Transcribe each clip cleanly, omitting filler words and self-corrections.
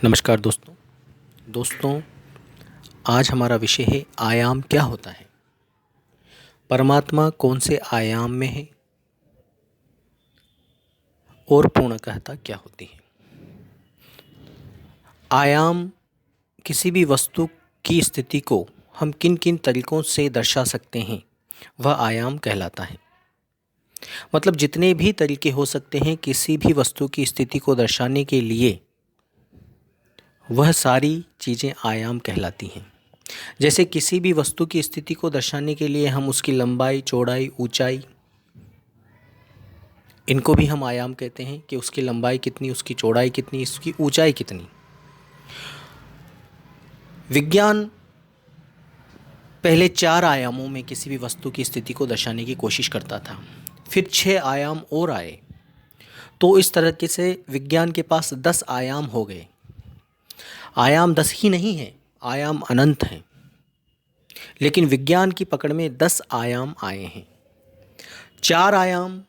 नमस्कार दोस्तों। दोस्तों, आज हमारा विषय है आयाम क्या होता है। परमात्मा कौन से आयाम में है और पूर्णतः क्या होती है। आयाम किसी भी वस्तु की स्थिति को हम किन किन तरीकों से दर्शा सकते हैं, वह आयाम कहलाता है। मतलब जितने भी तरीके हो सकते हैं किसी भी वस्तु की स्थिति को दर्शाने के लिए, वह सारी चीज़ें आयाम कहलाती हैं। जैसे किसी भी वस्तु की स्थिति को दर्शाने के लिए हम उसकी लंबाई, चौड़ाई, ऊंचाई, इनको भी हम आयाम कहते हैं कि उसकी लंबाई कितनी, उसकी चौड़ाई कितनी, उसकी ऊंचाई कितनी। विज्ञान पहले 4 आयामों में किसी भी वस्तु की स्थिति को दर्शाने की कोशिश करता था, फिर 6 आयाम और आए, तो इस तरीके से विज्ञान के पास 10 आयाम हो गए। आयाम 10 ही नहीं है, आयाम अनंत हैं, लेकिन विज्ञान की पकड़ में 10 आयाम आए हैं। 4 आयाम,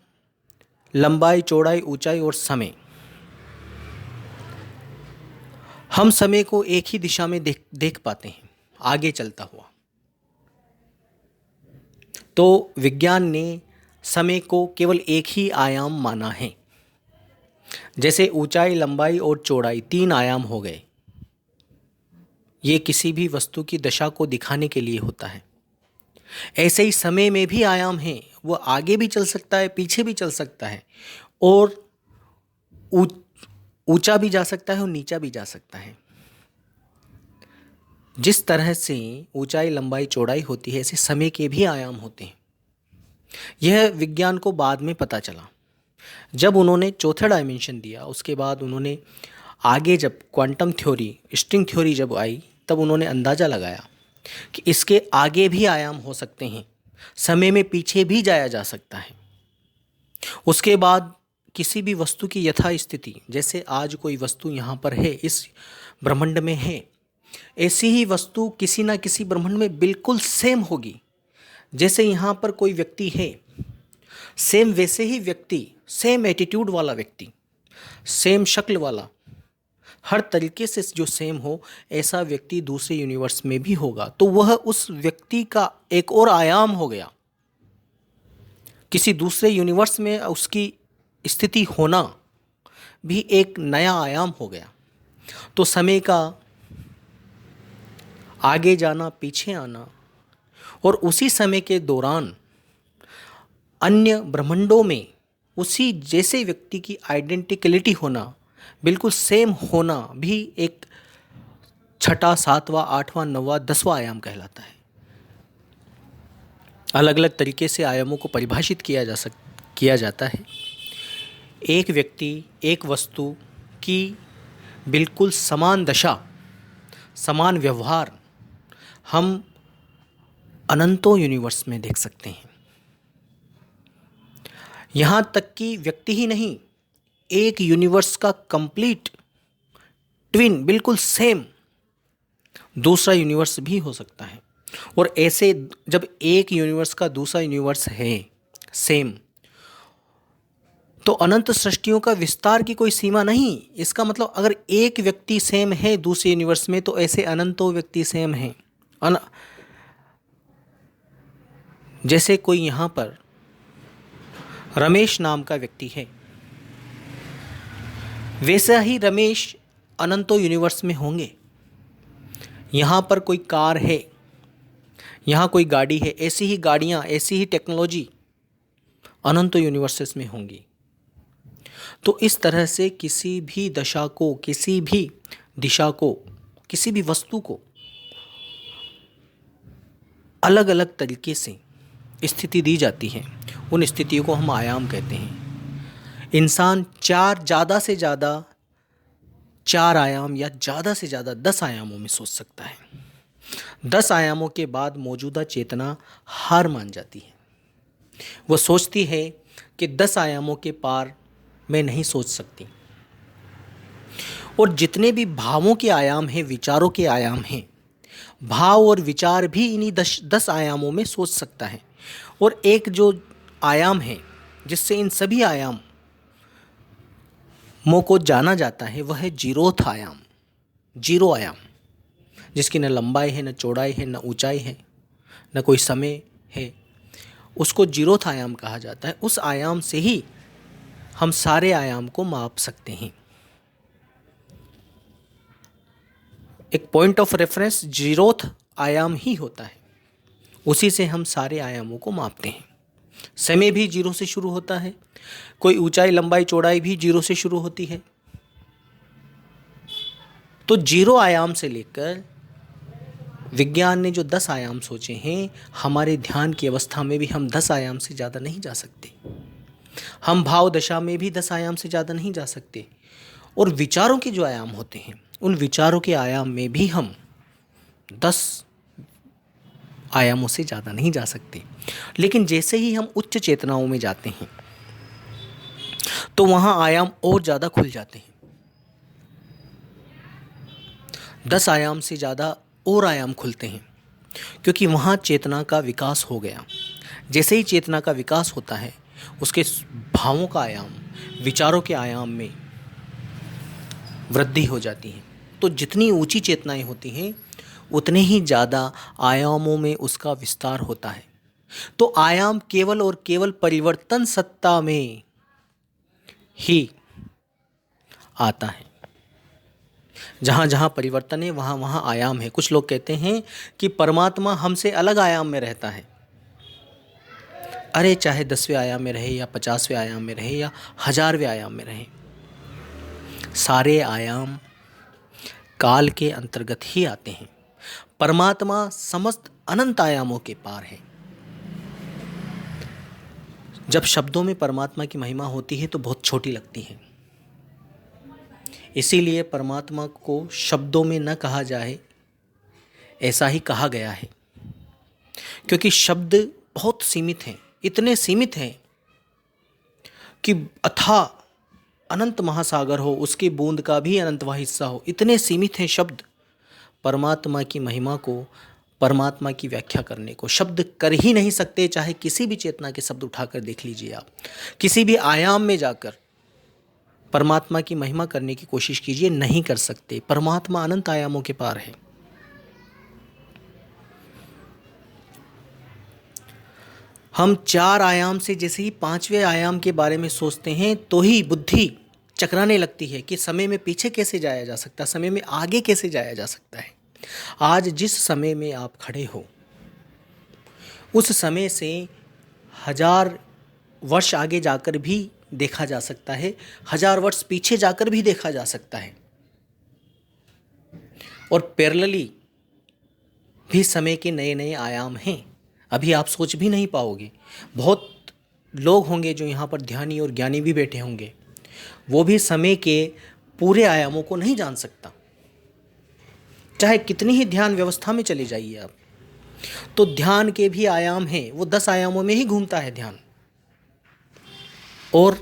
लंबाई, चौड़ाई, ऊंचाई और समय। हम समय को एक ही दिशा में देख पाते हैं, आगे चलता हुआ। तो विज्ञान ने समय को केवल एक ही आयाम माना है। जैसे ऊंचाई, लंबाई और चौड़ाई 3 आयाम हो गए। ये किसी भी वस्तु की दशा को दिखाने के लिए होता है। ऐसे ही समय में भी आयाम हैं, वो आगे भी चल सकता है, पीछे भी चल सकता है, और ऊंचा भी जा सकता है और नीचा भी जा सकता है। जिस तरह से ऊंचाई, लंबाई, चौड़ाई होती है, ऐसे समय के भी आयाम होते हैं। यह विज्ञान को बाद में पता चला, जब उन्होंने चौथा डायमेंशन दिया। उसके बाद उन्होंने आगे, जब क्वांटम थ्योरी, स्ट्रिंग थ्योरी जब आई, तब उन्होंने अंदाज़ा लगाया कि इसके आगे भी आयाम हो सकते हैं, समय में पीछे भी जाया जा सकता है। उसके बाद किसी भी वस्तु की यथा स्थिति, जैसे आज कोई वस्तु यहाँ पर है, इस ब्रह्मांड में है, ऐसी ही वस्तु किसी ना किसी ब्रह्मांड में बिल्कुल सेम होगी। जैसे यहाँ पर कोई व्यक्ति है, सेम वैसे ही व्यक्ति, सेम एटीट्यूड वाला व्यक्ति, सेम शक्ल वाला, हर तरीके से जो सेम हो, ऐसा व्यक्ति दूसरे यूनिवर्स में भी होगा। तो वह उस व्यक्ति का एक और आयाम हो गया। किसी दूसरे यूनिवर्स में उसकी स्थिति होना भी एक नया आयाम हो गया। तो समय का आगे जाना, पीछे आना, और उसी समय के दौरान अन्य ब्रह्मांडों में उसी जैसे व्यक्ति की आइडेंटिकलिटी होना, बिल्कुल सेम होना, भी एक 6वां, 7वां, 8वां, 9वां, 10वां आयाम कहलाता है। अलग अलग तरीके से आयामों को परिभाषित किया जाता है। एक व्यक्ति, एक वस्तु की बिल्कुल समान दशा, समान व्यवहार हम अनंतों यूनिवर्स में देख सकते हैं। यहाँ तक कि व्यक्ति ही नहीं, एक यूनिवर्स का कंप्लीट ट्विन, बिल्कुल सेम दूसरा यूनिवर्स भी हो सकता है। और ऐसे जब एक यूनिवर्स का दूसरा यूनिवर्स है सेम, तो अनंत सृष्टियों का विस्तार की कोई सीमा नहीं। इसका मतलब अगर एक व्यक्ति सेम है दूसरे यूनिवर्स में, तो ऐसे अनंतों व्यक्ति सेम हैं। जैसे कोई यहाँ पर रमेश नाम का व्यक्ति है, वैसा ही रमेश अनंतों यूनिवर्स में होंगे। यहाँ पर कोई कार है, यहाँ कोई गाड़ी है, ऐसी ही गाड़ियाँ, ऐसी ही टेक्नोलॉजी अनंतों यूनिवर्सेस में होंगी। तो इस तरह से किसी भी दशा को, किसी भी दिशा को, किसी भी वस्तु को अलग अलग तरीके से स्थिति दी जाती है। उन स्थितियों को हम आयाम कहते हैं। इंसान ज़्यादा से ज़्यादा 4 आयाम या ज़्यादा से ज़्यादा 10 आयामों में सोच सकता है। 10 आयामों के बाद मौजूदा चेतना हार मान जाती है। वो सोचती है कि 10 आयामों के पार मैं नहीं सोच सकती। और जितने भी भावों के आयाम हैं, विचारों के आयाम हैं, भाव और विचार भी इन्हीं 10 आयामों में सोच सकता है। और एक जो आयाम है जिससे इन सभी आयामों को जाना जाता है, वह है जीरोथ आयाम। जीरो आयाम, जिसकी न लंबाई है, न चौड़ाई है, न ऊंचाई है, न कोई समय है, उसको जीरोथ आयाम कहा जाता है। उस आयाम से ही हम सारे आयाम को माप सकते हैं। एक पॉइंट ऑफ रेफरेंस जीरोथ आयाम ही होता है, उसी से हम सारे आयामों को मापते हैं। समय भी जीरो से शुरू होता है, कोई ऊंचाई लंबाई चौड़ाई भी जीरो से शुरू होती है। तो जीरो आयाम से लेकर विज्ञान ने जो 10 आयाम सोचे हैं, हमारे ध्यान की अवस्था में भी हम 10 आयाम से ज़्यादा नहीं जा सकते। हम भाव दशा में भी 10 आयाम से ज़्यादा नहीं जा सकते। और विचारों के जो आयाम होते हैं, उन विचारों के आयाम में भी हम 10 आयामों से ज़्यादा नहीं जा सकते। लेकिन जैसे ही हम उच्च चेतनाओं में जाते हैं तो वहाँ आयाम और ज़्यादा खुल जाते हैं। 10 आयाम से ज़्यादा और आयाम खुलते हैं, क्योंकि वहाँ चेतना का विकास हो गया। जैसे ही चेतना का विकास होता है, उसके भावों का आयाम, विचारों के आयाम में वृद्धि हो जाती है। तो जितनी ऊंची चेतनाएं होती हैं, उतने ही ज़्यादा आयामों में उसका विस्तार होता है। तो आयाम केवल और केवल परिवर्तन सत्ता में ही आता है। जहाँ जहाँ परिवर्तन है, वहाँ वहाँ आयाम है। कुछ लोग कहते हैं कि परमात्मा हमसे अलग आयाम में रहता है। अरे चाहे 10वें आयाम में रहे या 50वें आयाम में रहे या 1000वें आयाम में रहे, सारे आयाम काल के अंतर्गत ही आते हैं। परमात्मा समस्त अनंत आयामों के पार है। जब शब्दों में परमात्मा की महिमा होती है तो बहुत छोटी लगती है। इसीलिए परमात्मा को शब्दों में न कहा जाए, ऐसा ही कहा गया है। क्योंकि शब्द बहुत सीमित हैं, इतने सीमित हैं कि अथाह अनंत महासागर हो, उसकी बूंद का भी अनंतवा हिस्सा हो, इतने सीमित हैं शब्द। परमात्मा की महिमा को, परमात्मा की व्याख्या करने को शब्द कर ही नहीं सकते। चाहे किसी भी चेतना के शब्द उठाकर देख लीजिए आप, किसी भी आयाम में जाकर परमात्मा की महिमा करने की कोशिश कीजिए, नहीं कर सकते। परमात्मा अनंत आयामों के पार है। हम 4 आयाम से जैसे ही 5वें आयाम के बारे में सोचते हैं तो ही बुद्धि चकराने लगती है कि समय में पीछे कैसे जाया जा सकता है, समय में आगे कैसे जाया जा सकता है। आज जिस समय में आप खड़े हो, उस समय से 1000 वर्ष आगे जाकर भी देखा जा सकता है, 1000 वर्ष पीछे जाकर भी देखा जा सकता है। और पैरेलली भी समय के नए नए आयाम हैं, अभी आप सोच भी नहीं पाओगे। बहुत लोग होंगे जो यहाँ पर ध्यानी और ज्ञानी भी बैठे होंगे, वो भी समय के पूरे आयामों को नहीं जान सकता। चाहे कितनी ही ध्यान व्यवस्था में चले जाइए आप, तो ध्यान के भी आयाम हैं, वो 10 आयामों में ही घूमता है ध्यान। और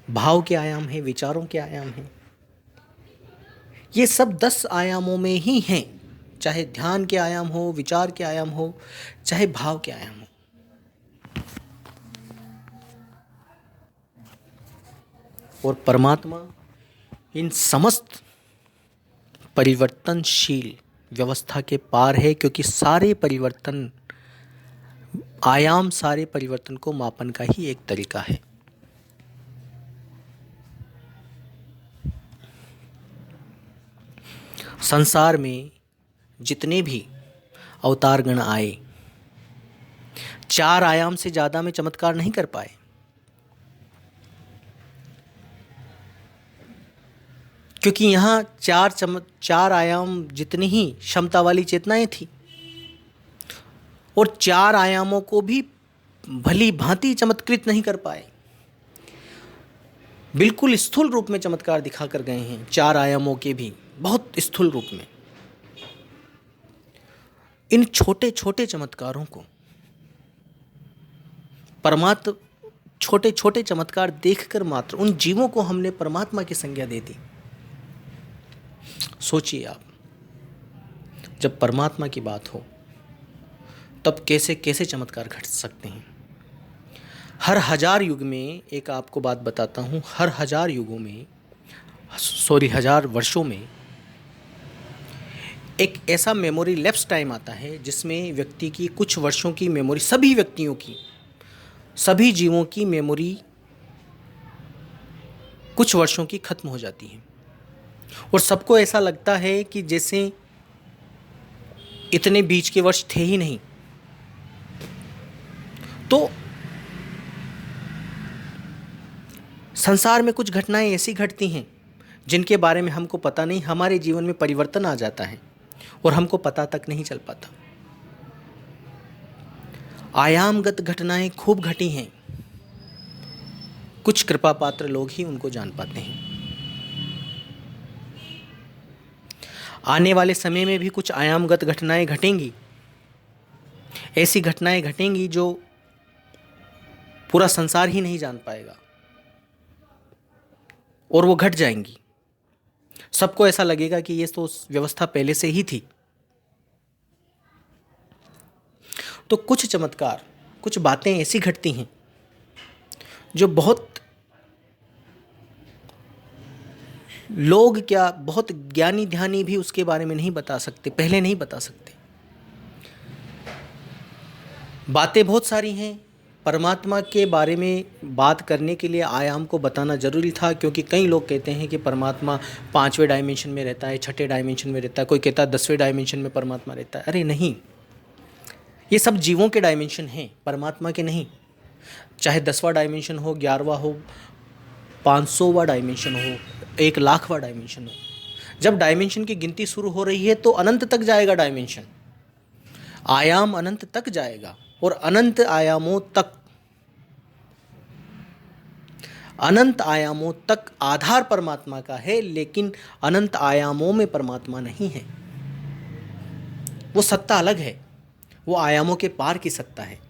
भाव के आयाम हैं, विचारों के आयाम हैं, ये सब 10 आयामों में ही हैं। चाहे ध्यान के आयाम हो, विचार के आयाम हो, चाहे भाव के आयाम हो। और परमात्मा इन समस्त परिवर्तनशील व्यवस्था के पार है, क्योंकि सारे परिवर्तन आयाम, सारे परिवर्तन को मापन का ही एक तरीका है। संसार में जितने भी अवतारगण आए, 4 आयाम से ज़्यादा में चमत्कार नहीं कर पाए। क्योंकि यहाँ 4 आयाम जितनी ही क्षमता वाली चेतनाएं थी, और 4 आयामों को भी भली भांति चमत्कृत नहीं कर पाए। बिल्कुल स्थूल रूप में चमत्कार दिखा कर गए हैं, 4 आयामों के भी बहुत स्थूल रूप में। इन छोटे छोटे चमत्कारों को छोटे छोटे चमत्कार देखकर मात्र उन जीवों को हमने परमात्मा की संज्ञा दे दी। सोचिए आप, जब परमात्मा की बात हो तब कैसे कैसे चमत्कार घट सकते हैं। हर 1000 युग में, एक आपको बात बताता हूँ, हर 1000 युगों में, 1000 वर्षों में एक ऐसा मेमोरी लैप्स टाइम आता है जिसमें व्यक्ति की कुछ वर्षों की मेमोरी, सभी व्यक्तियों की, सभी जीवों की मेमोरी कुछ वर्षों की खत्म हो जाती है और सबको ऐसा लगता है कि जैसे इतने बीच के वर्ष थे ही नहीं। तो संसार में कुछ घटनाएं ऐसी घटती हैं जिनके बारे में हमको पता नहीं, हमारे जीवन में परिवर्तन आ जाता है और हमको पता तक नहीं चल पाता। आयामगत घटनाएं खूब घटी हैं, कुछ कृपा पात्र लोग ही उनको जान पाते हैं। आने वाले समय में भी कुछ आयामगत घटनाएं घटेंगी, ऐसी घटनाएं घटेंगी जो पूरा संसार ही नहीं जान पाएगा और वो घट जाएंगी। सबको ऐसा लगेगा कि ये तो व्यवस्था पहले से ही थी। तो कुछ चमत्कार, कुछ बातें ऐसी घटती हैं जो बहुत लोग, क्या बहुत ज्ञानी ध्यानी भी उसके बारे में नहीं बता सकते, पहले नहीं बता सकते। बातें बहुत सारी हैं। परमात्मा के बारे में बात करने के लिए आयाम को बताना जरूरी था, क्योंकि कई लोग कहते हैं कि परमात्मा 5वें डायमेंशन में रहता है, 6ठे डायमेंशन में रहता है, कोई कहता है 10वें डायमेंशन में परमात्मा रहता है। अरे नहीं, ये सब जीवों के डायमेंशन हैं, परमात्मा के नहीं। चाहे 10वां डायमेंशन हो, 11वां हो, 500वां डायमेंशन हो, 1,00,000वां डायमेंशन हो। जब डायमेंशन की गिनती शुरू हो रही है तो अनंत तक जाएगा डायमेंशन, आयाम अनंत तक जाएगा और अनंत आयामों तक, अनंत आयामों तक आधार परमात्मा का है, लेकिन अनंत आयामों में परमात्मा नहीं है। वो सत्ता अलग है, वो आयामों के पार की सत्ता है।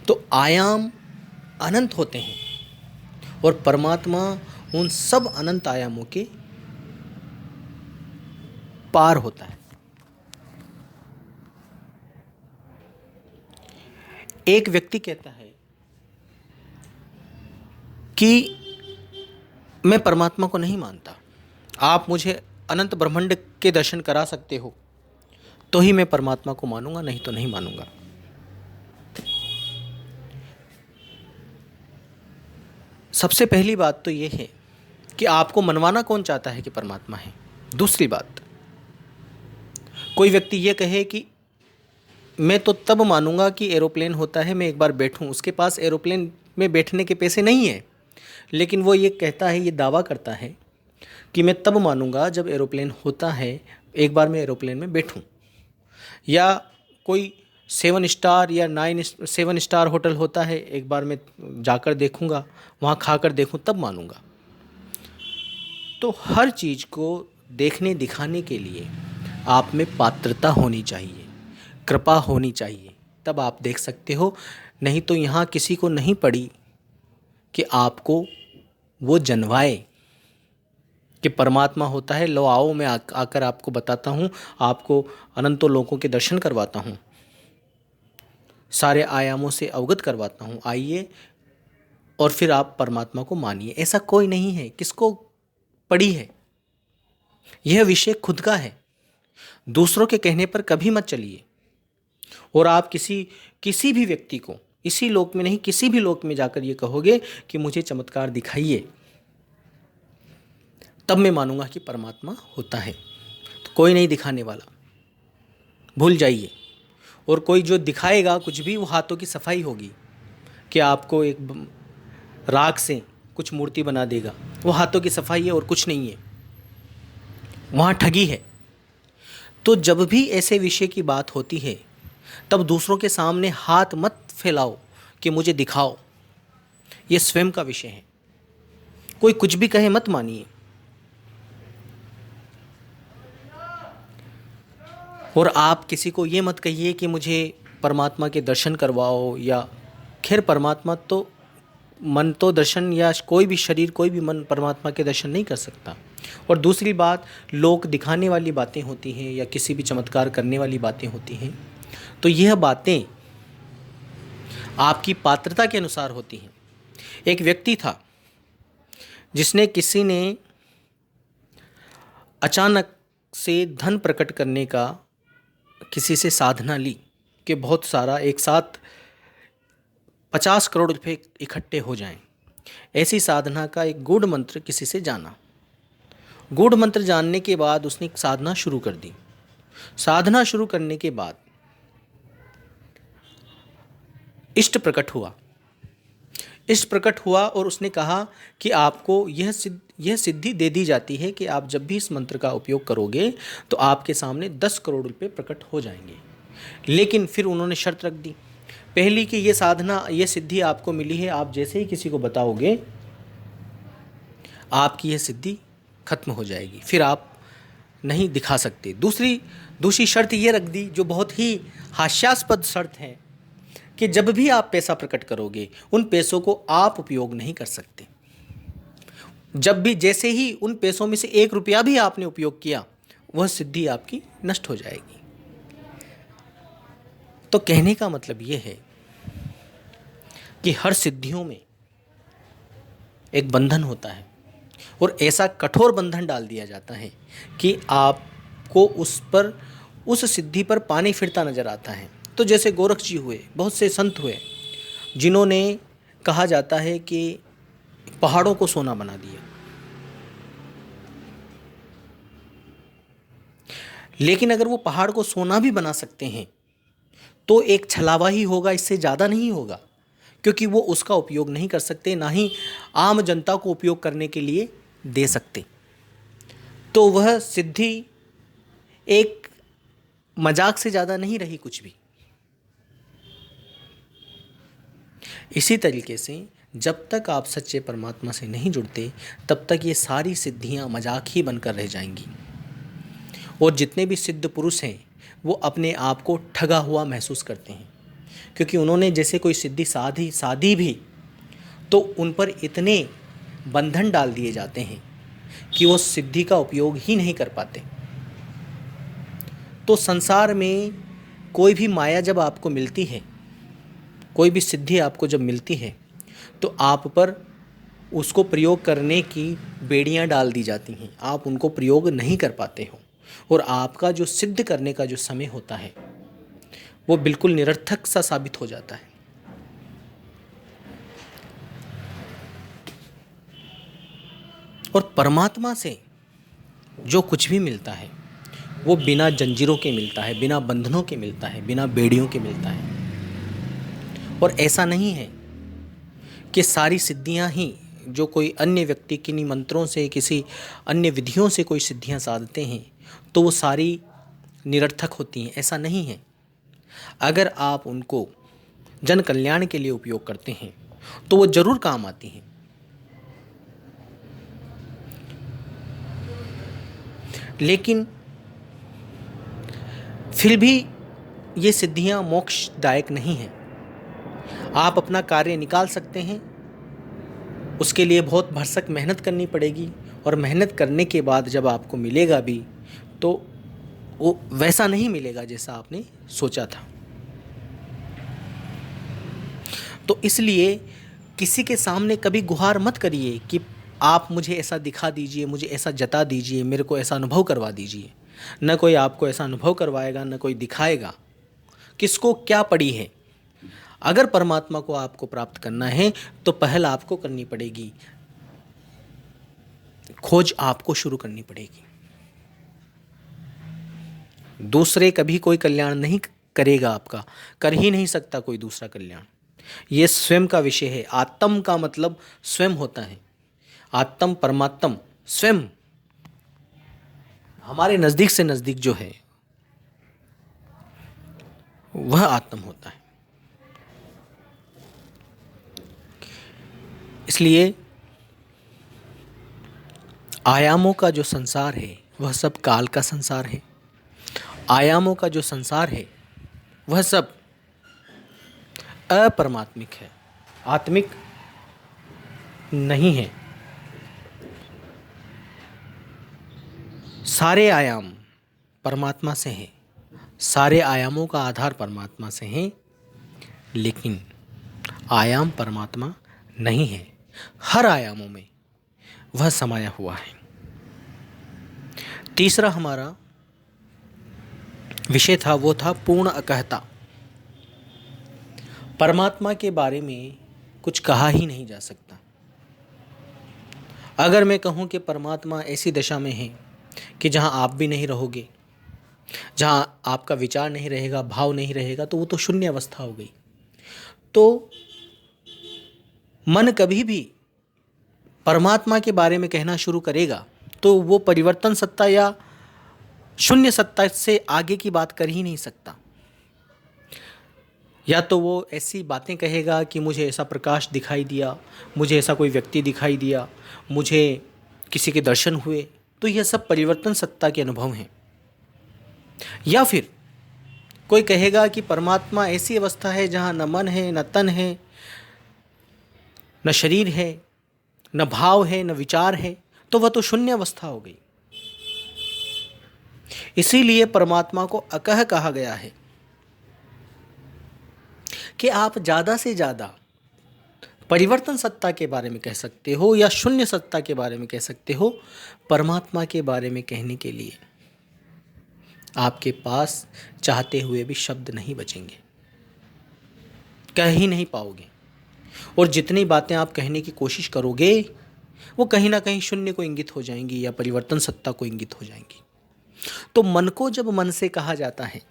तो आयाम अनंत होते हैं और परमात्मा उन सब अनंत आयामों के पार होता है। एक व्यक्ति कहता है कि मैं परमात्मा को नहीं मानता, आप मुझे अनंत ब्रह्मांड के दर्शन करा सकते हो तो ही मैं परमात्मा को मानूंगा, नहीं तो नहीं मानूंगा। सबसे पहली बात तो यह है कि आपको मनवाना कौन चाहता है कि परमात्मा है। दूसरी बात, कोई व्यक्ति ये कहे कि मैं तो तब मानूंगा कि एरोप्लेन होता है, मैं एक बार बैठूं, उसके पास एरोप्लेन में बैठने के पैसे नहीं है, लेकिन वो ये कहता है, ये दावा करता है कि मैं तब मानूंगा जब एरोप्लेन होता है, एक बार मैं एरोप्लेन में बैठूं। या कोई 7 स्टार या 7 स्टार होटल होता है, एक बार मैं जाकर देखूंगा, वहाँ खाकर देखूं, तब मानूंगा। तो हर चीज़ को देखने दिखाने के लिए आप में पात्रता होनी चाहिए, कृपा होनी चाहिए, तब आप देख सकते हो। नहीं तो यहाँ किसी को नहीं पड़ी कि आपको वो जनवाए कि परमात्मा होता है, लो आओ मैं आकर आपको बताता हूँ, आपको अनंतों लोगों के दर्शन करवाता हूँ, सारे आयामों से अवगत करवाता हूँ, आइए और फिर आप परमात्मा को मानिए। ऐसा कोई नहीं है। किसको पड़ी है? यह विषय खुद का है, दूसरों के कहने पर कभी मत चलिए। और आप किसी भी व्यक्ति को, इसी लोक में नहीं, किसी भी लोक में जाकर ये कहोगे कि मुझे चमत्कार दिखाइए, तब मैं मानूंगा कि परमात्मा होता है। तो कोई नहीं दिखाने वाला, भूल जाइए। और कोई जो दिखाएगा कुछ भी, वो हाथों की सफाई होगी कि आपको एक राख से कुछ मूर्ति बना देगा, वो हाथों की सफाई है और कुछ नहीं है, वहाँ ठगी है। तो जब भी ऐसे विषय की बात होती है तब दूसरों के सामने हाथ मत फैलाओ कि मुझे दिखाओ, ये स्वयं का विषय है। कोई कुछ भी कहे मत मानिए। और आप किसी को ये मत कहिए कि मुझे परमात्मा के दर्शन करवाओ, या खैर परमात्मा तो, मन तो दर्शन, या कोई भी शरीर, कोई भी मन परमात्मा के दर्शन नहीं कर सकता। और दूसरी बात, लोग दिखाने वाली बातें होती हैं या किसी भी चमत्कार करने वाली बातें होती हैं, तो यह बातें आपकी पात्रता के अनुसार होती हैं। एक व्यक्ति था जिसने किसी ने अचानक से धन प्रकट करने का किसी से साधना ली कि बहुत सारा एक साथ 50 करोड़ रुपए इकट्ठे हो जाएं। ऐसी साधना का एक गूढ़ मंत्र किसी से जाना। गूढ़ मंत्र जानने के बाद उसने साधना शुरू कर दी। साधना शुरू करने के बाद इष्ट प्रकट हुआ। इष्ट प्रकट हुआ और उसने कहा कि आपको यह सिद्धि दे दी जाती है कि आप जब भी इस मंत्र का उपयोग करोगे तो आपके सामने 10 करोड़ रुपए प्रकट हो जाएंगे। लेकिन फिर उन्होंने शर्त रख दी, पहली कि ये साधना, ये सिद्धि आपको मिली है, आप जैसे ही किसी को बताओगे आपकी यह सिद्धि खत्म हो जाएगी, फिर आप नहीं दिखा सकते। दूसरी शर्त ये रख दी जो बहुत ही हास्यास्पद शर्त है कि जब भी आप पैसा प्रकट करोगे उन पैसों को आप उपयोग नहीं कर सकते। जब भी, जैसे ही उन पैसों में से 1 रुपया भी आपने उपयोग किया, वह सिद्धि आपकी नष्ट हो जाएगी। तो कहने का मतलब यह है कि हर सिद्धियों में एक बंधन होता है और ऐसा कठोर बंधन डाल दिया जाता है कि आपको उस सिद्धि पर पानी फिरता नजर आता है। तो जैसे गोरख जी हुए, बहुत से संत हुए जिन्होंने, कहा जाता है कि पहाड़ों को सोना बना दिया। लेकिन अगर वो पहाड़ को सोना भी बना सकते हैं तो एक छलावा ही होगा, इससे ज़्यादा नहीं होगा, क्योंकि वो उसका उपयोग नहीं कर सकते, ना ही आम जनता को उपयोग करने के लिए दे सकते। तो वह सिद्धि एक मजाक से ज़्यादा नहीं रही कुछ भी। इसी तरीके से जब तक आप सच्चे परमात्मा से नहीं जुड़ते तब तक ये सारी सिद्धियां मजाक ही बनकर रह जाएंगी। और जितने भी सिद्ध पुरुष हैं वो अपने आप को ठगा हुआ महसूस करते हैं, क्योंकि उन्होंने जैसे कोई सिद्धि साधी भी तो उन पर इतने बंधन डाल दिए जाते हैं कि वो सिद्धि का उपयोग ही नहीं कर पाते। तो संसार में कोई भी माया जब आपको मिलती है, कोई भी सिद्धि आपको जब मिलती है, तो आप पर उसको प्रयोग करने की बेड़ियां डाल दी जाती हैं। आप उनको प्रयोग नहीं कर पाते हो और आपका जो सिद्ध करने का जो समय होता है वो बिल्कुल निरर्थक सा साबित हो जाता है। और परमात्मा से जो कुछ भी मिलता है वो बिना जंजीरों के मिलता है, बिना बंधनों के मिलता है, बिना बेड़ियों के मिलता है। और ऐसा नहीं है कि सारी सिद्धियां ही, जो कोई अन्य व्यक्ति किन्हीं मंत्रों से, किसी अन्य विधियों से कोई सिद्धियां साधते हैं तो वो सारी निरर्थक होती हैं, ऐसा नहीं है। अगर आप उनको जन कल्याण के लिए उपयोग करते हैं तो वो जरूर काम आती हैं। लेकिन फिर भी ये सिद्धियां मोक्षदायक नहीं हैं। आप अपना कार्य निकाल सकते हैं, उसके लिए बहुत भरसक मेहनत करनी पड़ेगी, और मेहनत करने के बाद जब आपको मिलेगा भी तो वो वैसा नहीं मिलेगा जैसा आपने सोचा था। तो इसलिए किसी के सामने कभी गुहार मत करिए कि आप मुझे ऐसा दिखा दीजिए, मुझे ऐसा जता दीजिए, मेरे को ऐसा अनुभव करवा दीजिए। न कोई आपको ऐसा अनुभव करवाएगा, न कोई दिखाएगा। किसको क्या पड़ी है। अगर परमात्मा को आपको प्राप्त करना है तो पहल आपको करनी पड़ेगी, खोज आपको शुरू करनी पड़ेगी। दूसरे कभी कोई कल्याण नहीं करेगा आपका, कर ही नहीं सकता कोई दूसरा कल्याण। ये स्वयं का विषय है। आत्म का मतलब स्वयं होता है। आत्म, परमात्म, स्वयं हमारे नजदीक से नजदीक जो है वह आत्म होता है। इसलिए आयामों का जो संसार है वह सब काल का संसार है। आयामों का जो संसार है वह सब अपरमात्मिक है, आत्मिक नहीं है। सारे आयाम परमात्मा से हैं, सारे आयामों का आधार परमात्मा से हैं, लेकिन आयाम परमात्मा नहीं है। हर आयामों में वह समाया हुआ है। तीसरा हमारा विषय था वो था पूर्ण अकहता। परमात्मा के बारे में कुछ कहा ही नहीं जा सकता। अगर मैं कहूँ कि परमात्मा ऐसी दशा में है कि जहाँ आप भी नहीं रहोगे, जहाँ आपका विचार नहीं रहेगा, भाव नहीं रहेगा, तो वो तो शून्य अवस्था हो गई। तो मन कभी भी परमात्मा के बारे में कहना शुरू करेगा तो वो परिवर्तन सत्ता या शून्य सत्ता से आगे की बात कर ही नहीं सकता। या तो वो ऐसी बातें कहेगा कि मुझे ऐसा प्रकाश दिखाई दिया, मुझे ऐसा कोई व्यक्ति दिखाई दिया, मुझे किसी के दर्शन हुए, तो यह सब परिवर्तन सत्ता के अनुभव हैं। या फिर कोई कहेगा कि परमात्मा ऐसी अवस्था है जहाँ न मन है, न तन है, न शरीर है, न भाव है, न विचार है, तो वह तो शून्य अवस्था हो गई। इसीलिए परमात्मा को अकह कहा गया है कि आप ज़्यादा से ज़्यादा परिवर्तन सत्ता के बारे में कह सकते हो या शून्य सत्ता के बारे में कह सकते हो। परमात्मा के बारे में कहने के लिए आपके पास चाहते हुए भी शब्द नहीं बचेंगे, कह ही नहीं पाओगे। और जितनी बातें आप कहने की कोशिश करोगे वो कहीं ना कहीं शून्य को इंगित हो जाएंगी या परिवर्तन सत्ता को इंगित हो जाएंगी। तो मन को जब मन से कहा जाता है,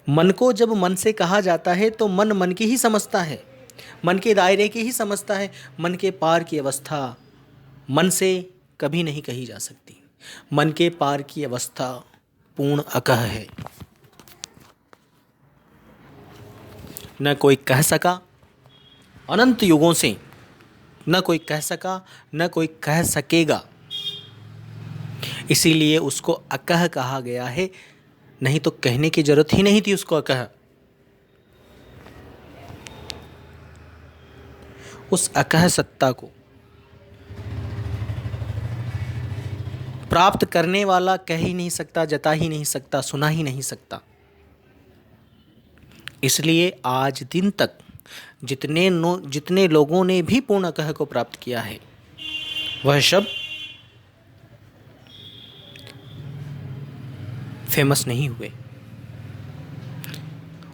मन को जब मन से कहा जाता है तो मन मन की ही समझता है, मन के दायरे की ही समझता है। मन के पार की अवस्था मन से कभी नहीं कही जा सकती। मन के पार की अवस्था पूर्ण अकह है। न कोई कह सका अनंत युगों से, न कोई कह सका, न कोई कह सकेगा। इसीलिए उसको अकह कहा गया है, नहीं तो कहने की जरूरत ही नहीं थी उसको अकह। उस अकह सत्ता को प्राप्त करने वाला कह ही नहीं सकता, जता ही नहीं सकता, सुना ही नहीं सकता। इसलिए आज दिन तक जितने लोगों ने भी पूर्ण अकह को प्राप्त किया है, वह शब्द फेमस नहीं हुए।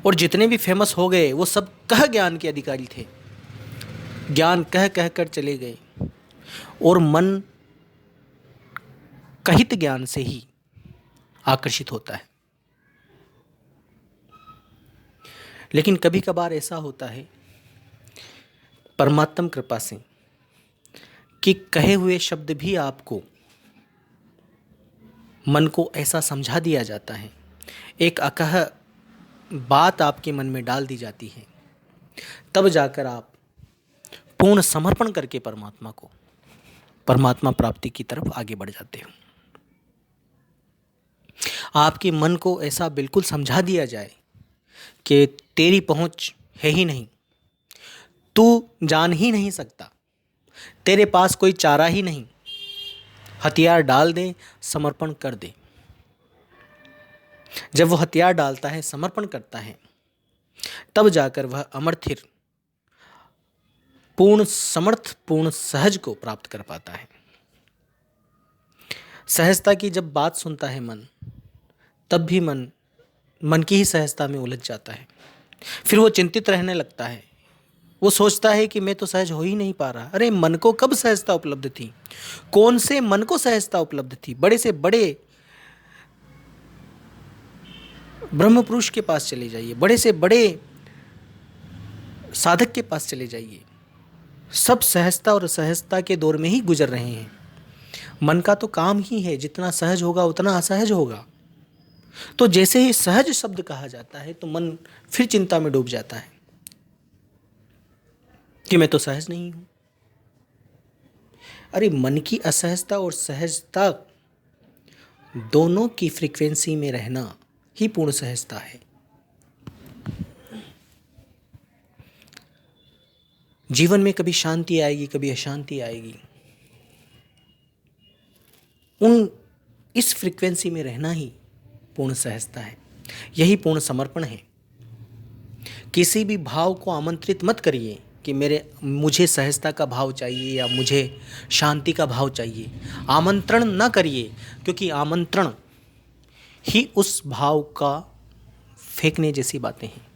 और जितने भी फेमस हो गए वो सब कह ज्ञान के अधिकारी थे। ज्ञान कह कह कर चले गए और मन कहित ज्ञान से ही आकर्षित होता है। लेकिन कभी कभार ऐसा होता है परमात्म कृपा से कि कहे हुए शब्द भी आपको मन को ऐसा समझा दिया जाता है, एक अकह बात आपके मन में डाल दी जाती है, तब जाकर आप पूर्ण समर्पण करके परमात्मा प्राप्ति की तरफ आगे बढ़ जाते हो। आपके मन को ऐसा बिल्कुल समझा दिया जाए कि तेरी पहुंच है ही नहीं, तू जान ही नहीं सकता, तेरे पास कोई चारा ही नहीं, हथियार डाल दे, समर्पण कर दे। जब वो हथियार डालता है, समर्पण करता है, तब जाकर वह अमरथिर पूर्ण समर्थ, पूर्ण सहज को प्राप्त कर पाता है। सहजता की जब बात सुनता है मन, तब भी मन की ही सहजता में उलझ जाता है। फिर वो चिंतित रहने लगता है, वो सोचता है कि मैं तो सहज हो ही नहीं पा रहा। अरे मन को कब सहजता उपलब्ध थी? कौन से मन को सहजता उपलब्ध थी? बड़े से बड़े ब्रह्म पुरुष के पास चले जाइए, बड़े से बड़े साधक के पास चले जाइए, सब सहजता और सहजता के दौर में ही गुजर रहे हैं। मन का तो काम ही है, जितना सहज होगा उतना असहज होगा। तो जैसे ही सहज शब्द कहा जाता है तो मन फिर चिंता में डूब जाता है कि मैं तो सहज नहीं हूं। अरे मन की असहजता और सहजता दोनों की फ्रीक्वेंसी में रहना ही पूर्ण सहजता है। जीवन में कभी शांति आएगी, कभी अशांति आएगी। इस फ्रीक्वेंसी में रहना ही पूर्ण सहजता है, यही पूर्ण समर्पण है। किसी भी भाव को आमंत्रित मत करिए कि मुझे सहजता का भाव चाहिए या मुझे शांति का भाव चाहिए। आमंत्रण न करिए, क्योंकि आमंत्रण ही उस भाव का फेंकने जैसी बातें हैं।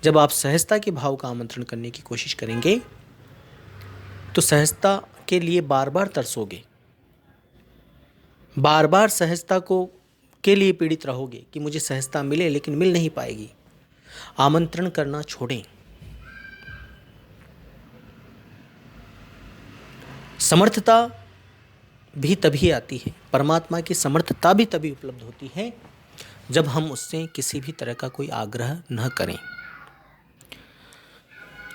जब आप सहजता के भाव का आमंत्रण करने की कोशिश करेंगे तो सहजता के लिए बार बार तरसोगे, बार बार सहजता को के लिए पीड़ित रहोगे कि मुझे सहजता मिले, लेकिन मिल नहीं पाएगी। आमंत्रण करना छोड़ें। समर्थता भी तभी आती है, परमात्मा की समर्थता भी तभी उपलब्ध होती है जब हम उससे किसी भी तरह का कोई आग्रह न करें।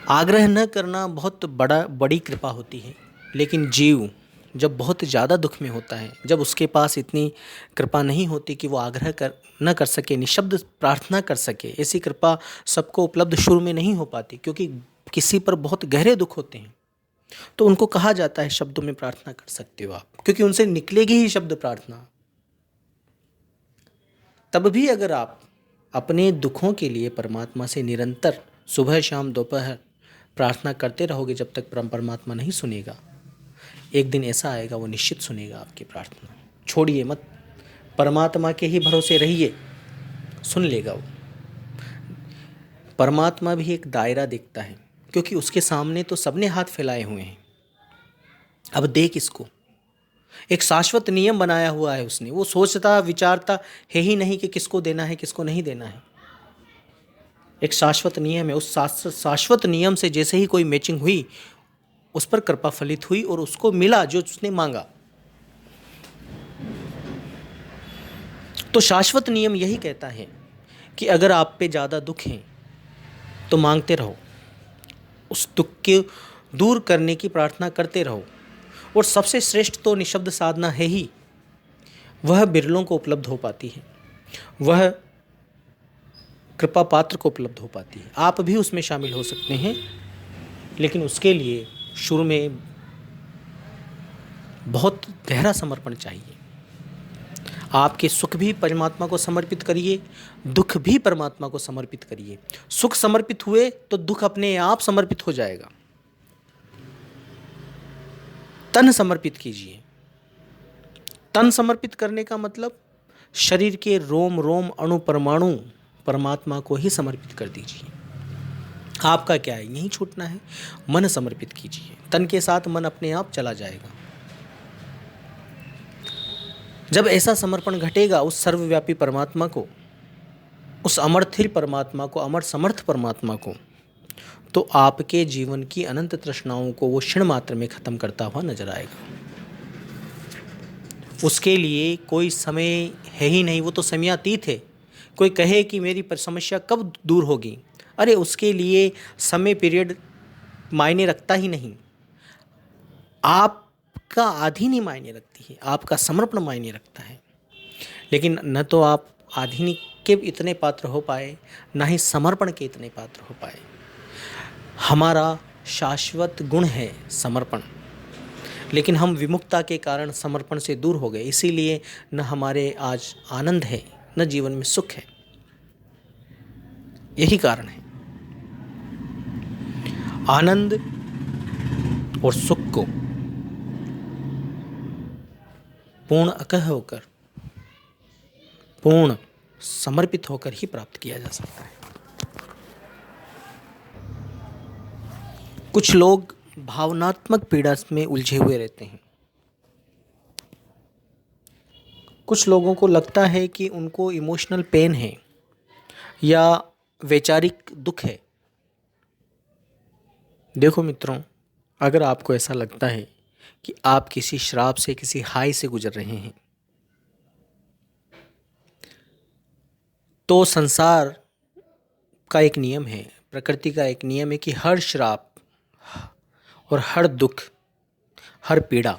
आग्रह न करना बहुत बड़ी कृपा होती है, लेकिन जीव जब बहुत ज़्यादा दुख में होता है, जब उसके पास इतनी कृपा नहीं होती कि वो आग्रह न कर सके, निशब्द प्रार्थना कर सके, ऐसी कृपा सबको उपलब्ध शुरू में नहीं हो पाती, क्योंकि किसी पर बहुत गहरे दुख होते हैं तो उनको कहा जाता है शब्दों में प्रार्थना कर सकते हो आप, क्योंकि उनसे निकलेगी ही शब्द प्रार्थना। तब भी अगर आप अपने दुखों के लिए परमात्मा से निरंतर सुबह शाम दोपहर प्रार्थना करते रहोगे, जब तक परमात्मा नहीं सुनेगा, एक दिन ऐसा आएगा वो निश्चित सुनेगा आपकी प्रार्थना। छोड़िए मत, परमात्मा के ही भरोसे रहिए, सुन लेगा वो। परमात्मा भी एक दायरा देखता है, क्योंकि उसके सामने तो सबने हाथ फैलाए हुए हैं। अब देख इसको, एक शाश्वत नियम बनाया हुआ है उसने। वो सोचता विचारता है ही नहीं कि किसको देना है किसको नहीं देना है। एक शाश्वत नियम है। उस शाश्वत नियम से जैसे ही कोई मैचिंग हुई, उस पर कृपा फलित हुई और उसको मिला जो उसने मांगा। तो शाश्वत नियम यही कहता है कि अगर आप पे ज़्यादा दुख है तो मांगते रहो, उस दुख के दूर करने की प्रार्थना करते रहो। और सबसे श्रेष्ठ तो निशब्द साधना है ही, वह बिरलों को उपलब्ध हो पाती है, वह कृपा पात्र को उपलब्ध हो पाती है। आप भी उसमें शामिल हो सकते हैं, लेकिन उसके लिए शुरू में बहुत गहरा समर्पण चाहिए। आपके सुख भी परमात्मा को समर्पित करिए, दुख भी परमात्मा को समर्पित करिए। सुख समर्पित हुए तो दुख अपने आप समर्पित हो जाएगा। तन समर्पित कीजिए। तन समर्पित करने का मतलब शरीर के रोम रोम अणु परमाणु परमात्मा को ही समर्पित कर दीजिए। आपका क्या है, यही छूटना है। मन समर्पित कीजिए, तन के साथ मन अपने आप चला जाएगा। जब ऐसा समर्पण घटेगा उस सर्वव्यापी परमात्मा को, उस अमरथिल परमात्मा को, अमर समर्थ परमात्मा को, तो आपके जीवन की अनंत तृष्णाओं को वो क्षण मात्र में खत्म करता हुआ नजर आएगा। उसके लिए कोई समय है ही नहीं, वो तो समयातीत है। कोई कहे कि मेरी समस्या कब दूर होगी, अरे उसके लिए समय पीरियड मायने रखता ही नहीं। आपका आधीनी मायने रखती है, आपका समर्पण मायने रखता है। लेकिन न तो आप आधीनी के इतने पात्र हो पाए, ना ही समर्पण के इतने पात्र हो पाए। हमारा शाश्वत गुण है समर्पण, लेकिन हम विमुक्ता के कारण समर्पण से दूर हो गए। इसीलिए न हमारे आज आनंद है, न जीवन में सुख है। यही कारण है। आनंद और सुख को पूर्ण अकह होकर, पूर्ण समर्पित होकर ही प्राप्त किया जा सकता है। कुछ लोग भावनात्मक पीड़ा में उलझे हुए रहते हैं। कुछ लोगों को लगता है कि उनको इमोशनल पेन है या वैचारिक दुख है। देखो मित्रों, अगर आपको ऐसा लगता है कि आप किसी श्राप से, किसी हाई से गुजर रहे हैं, तो संसार का एक नियम है, प्रकृति का एक नियम है कि हर श्राप और हर दुख, हर पीड़ा,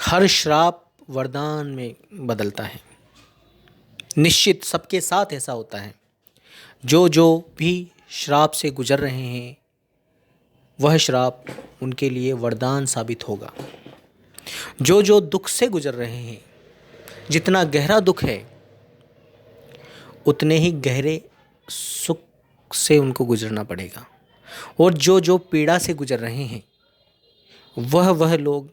हर श्राप वरदान में बदलता है। निश्चित सबके साथ ऐसा होता है। जो जो भी श्राप से गुजर रहे हैं, वह श्राप उनके लिए वरदान साबित होगा। जो जो दुख से गुजर रहे हैं, जितना गहरा दुख है, उतने ही गहरे सुख से उनको गुजरना पड़ेगा। और जो जो पीड़ा से गुजर रहे हैं वह लोग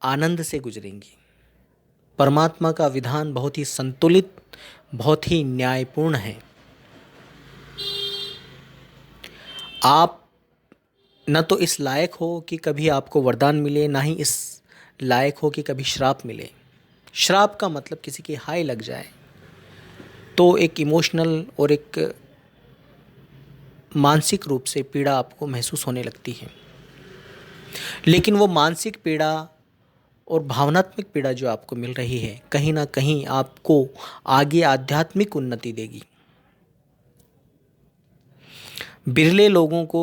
आनंद से गुजरेंगे। परमात्मा का विधान बहुत ही संतुलित, बहुत ही न्यायपूर्ण है। आप न तो इस लायक हो कि कभी आपको वरदान मिले, ना ही इस लायक हो कि कभी श्राप मिले। श्राप का मतलब किसी की हाय लग जाए तो एक इमोशनल और एक मानसिक रूप से पीड़ा आपको महसूस होने लगती है। लेकिन वो मानसिक पीड़ा और भावनात्मक पीड़ा जो आपको मिल रही है, कहीं ना कहीं आपको आगे आध्यात्मिक उन्नति देगी। बिरले लोगों को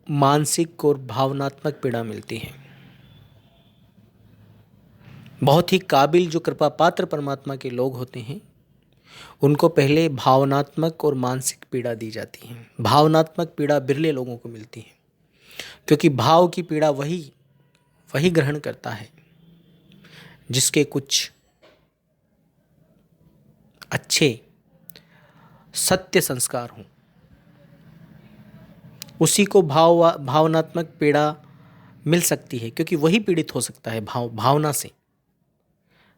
मानसिक और भावनात्मक पीड़ा मिलती है। बहुत ही काबिल जो कृपा पात्र परमात्मा के लोग होते हैं, उनको पहले भावनात्मक और मानसिक पीड़ा दी जाती है। भावनात्मक पीड़ा बिरले लोगों को मिलती है, क्योंकि भाव की पीड़ा वही ग्रहण करता है जिसके कुछ अच्छे सत्य संस्कार हों। उसी को भावनात्मक पीड़ा मिल सकती है, क्योंकि वही पीड़ित हो सकता है भावना से।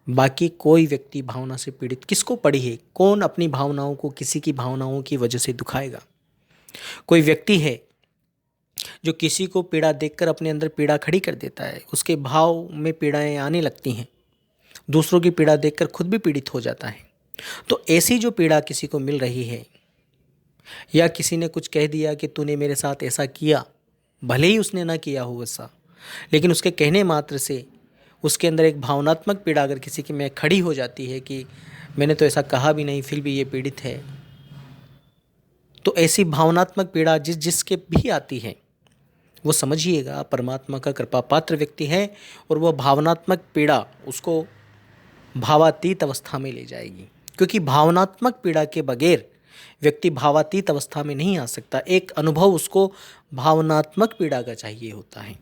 बाकी कोई व्यक्ति भावना से पीड़ित किसको पड़ी है? कौन अपनी भावनाओं को किसी की भावनाओं की वजह से दुखाएगा? कोई व्यक्ति है जो किसी को पीड़ा देखकर अपने अंदर पीड़ा खड़ी कर देता है, उसके भाव में पीड़ाएं आने लगती हैं, दूसरों की पीड़ा देखकर खुद भी पीड़ित हो जाता है। तो ऐसी जो पीड़ा किसी को मिल रही है, या किसी ने कुछ कह दिया कि तूने मेरे साथ ऐसा किया, भले ही उसने ना किया हो वैसा, लेकिन उसके कहने मात्र से उसके अंदर एक भावनात्मक पीड़ा अगर किसी की में खड़ी हो जाती है कि मैंने तो ऐसा कहा भी नहीं, फिर भी ये पीड़ित है, तो ऐसी भावनात्मक पीड़ा जिसके भी आती है, वो समझिएगा परमात्मा का कृपा पात्र व्यक्ति है, और वह भावनात्मक पीड़ा उसको भावातीत अवस्था में ले जाएगी। क्योंकि भावनात्मक पीड़ा के बगैर व्यक्ति भावातीत अवस्था में नहीं आ सकता। एक अनुभव उसको भावनात्मक पीड़ा का चाहिए होता है,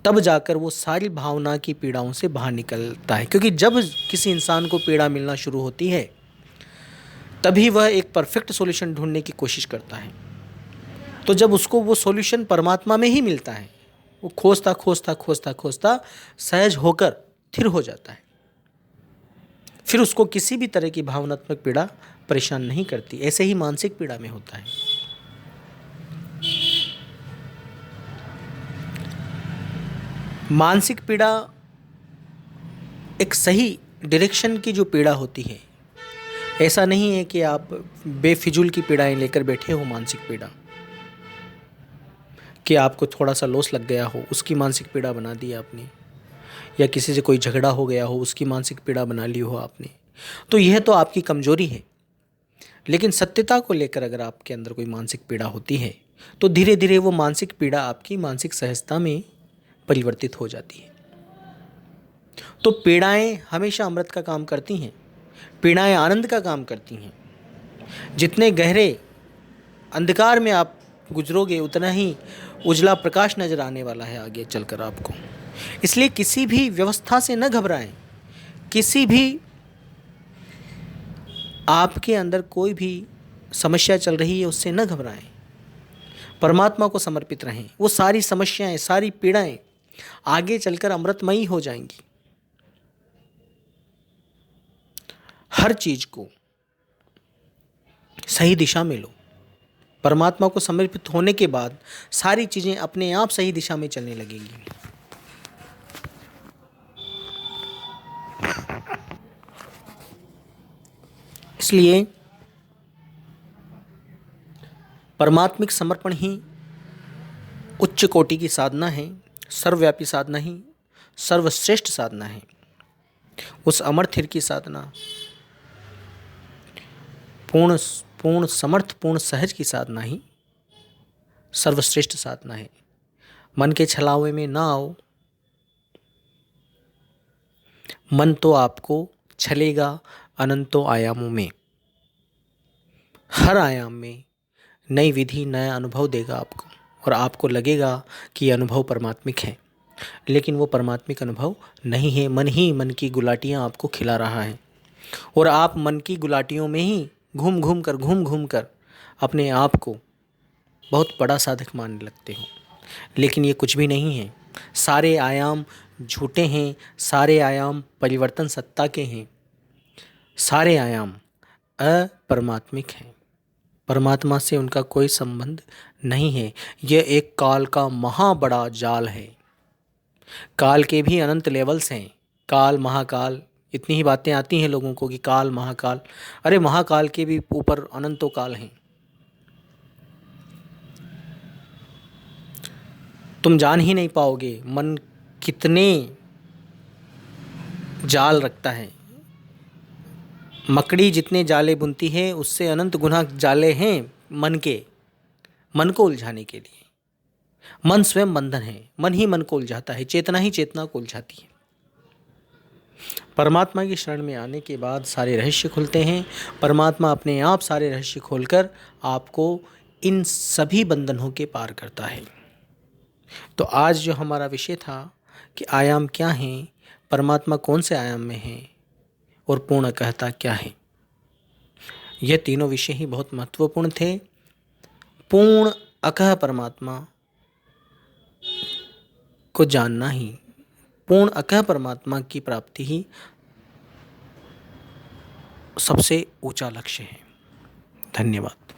तब जाकर वो सारी भावना की पीड़ाओं से बाहर निकलता है। क्योंकि जब किसी इंसान को पीड़ा मिलना शुरू होती है, तभी वह एक परफेक्ट सॉल्यूशन ढूंढने की कोशिश करता है। तो जब उसको वो सॉल्यूशन परमात्मा में ही मिलता है, वो खोजता खोजता खोजता खोजता सहज होकर स्थिर हो जाता है। फिर उसको किसी भी तरह की भावनात्मक पीड़ा परेशान नहीं करती। ऐसे ही मानसिक पीड़ा में होता है। मानसिक पीड़ा एक सही डायरेक्शन की जो पीड़ा होती है, ऐसा नहीं है कि आप बेफिजूल की पीड़ाएं लेकर बैठे हो। मानसिक पीड़ा कि आपको थोड़ा सा लॉस लग गया हो, उसकी मानसिक पीड़ा बना दी आपने, या किसी से कोई झगड़ा हो गया हो, उसकी मानसिक पीड़ा बना ली हो आपने, तो यह तो आपकी कमजोरी है। लेकिन सत्यता को लेकर अगर आपके अंदर कोई मानसिक पीड़ा होती है, तो धीरे धीरे वो मानसिक पीड़ा आपकी मानसिक सहजता में परिवर्तित हो जाती है। तो पीड़ाएं हमेशा अमृत का काम करती हैं, पीड़ाएं आनंद का काम करती हैं। जितने गहरे अंधकार में आप गुजरोगे, उतना ही उजला प्रकाश नजर आने वाला है आगे चलकर आपको। इसलिए किसी भी व्यवस्था से न घबराएं, किसी भी आपके अंदर कोई भी समस्या चल रही है उससे न घबराएं, परमात्मा को समर्पित रहें। वो सारी समस्याएं, सारी पीड़ाएं आगे चलकर अमृतमयी हो जाएंगी। हर चीज को सही दिशा में लो। परमात्मा को समर्पित होने के बाद सारी चीजें अपने आप सही दिशा में चलने लगेंगी। इसलिए परमात्मिक समर्पण ही उच्च कोटि की साधना है, सर्वव्यापी साधना ही सर्वश्रेष्ठ साधना है। उस अमर थिर की साधना, पूर्ण समर्थ, पूर्ण सहज की साधना ही सर्वश्रेष्ठ साधना है। मन के छलावे में ना आओ, मन तो आपको छलेगा अनंतों आयामों में। हर आयाम में नई विधि, नया अनुभव देगा आपको, और आपको लगेगा कि यह अनुभव परमात्मिक है, लेकिन वो परमात्मिक अनुभव नहीं है। मन ही मन की गुलाटियाँ आपको खिला रहा है, और आप मन की गुलाटियों में ही घूम घूम कर अपने आप को बहुत बड़ा साधक मानने लगते हो, लेकिन ये कुछ भी नहीं है। सारे आयाम झूठे हैं, सारे आयाम परिवर्तन सत्ता के हैं, सारे आयाम अपरमात्मिक हैं। परमात्मा से उनका कोई संबंध नहीं है। यह एक काल का महा बड़ा जाल है। काल के भी अनंत लेवल्स हैं। काल, महाकाल, इतनी ही बातें आती हैं लोगों को कि काल, महाकाल। अरे महाकाल के भी ऊपर अनंतों काल हैं। तुम जान ही नहीं पाओगे मन कितने जाल रखता है। मकड़ी जितने जाले बुनती है उससे अनंत गुना जाले हैं मन के, मन को उलझाने के लिए। मन स्वयं बंधन है, मन ही मन को उलझाता है, चेतना ही चेतना को उलझाती है। परमात्मा की शरण में आने के बाद सारे रहस्य खुलते हैं। परमात्मा अपने आप सारे रहस्य खोलकर आपको इन सभी बंधनों के पार करता है। तो आज जो हमारा विषय था कि आयाम क्या हैं, परमात्मा कौन से आयाम में है और पूर्ण कहता क्या है, यह तीनों विषय ही बहुत महत्वपूर्ण थे। पूर्ण अकह परमात्मा को जानना ही, पूर्ण अकह परमात्मा की प्राप्ति ही सबसे ऊंचा लक्ष्य है। धन्यवाद।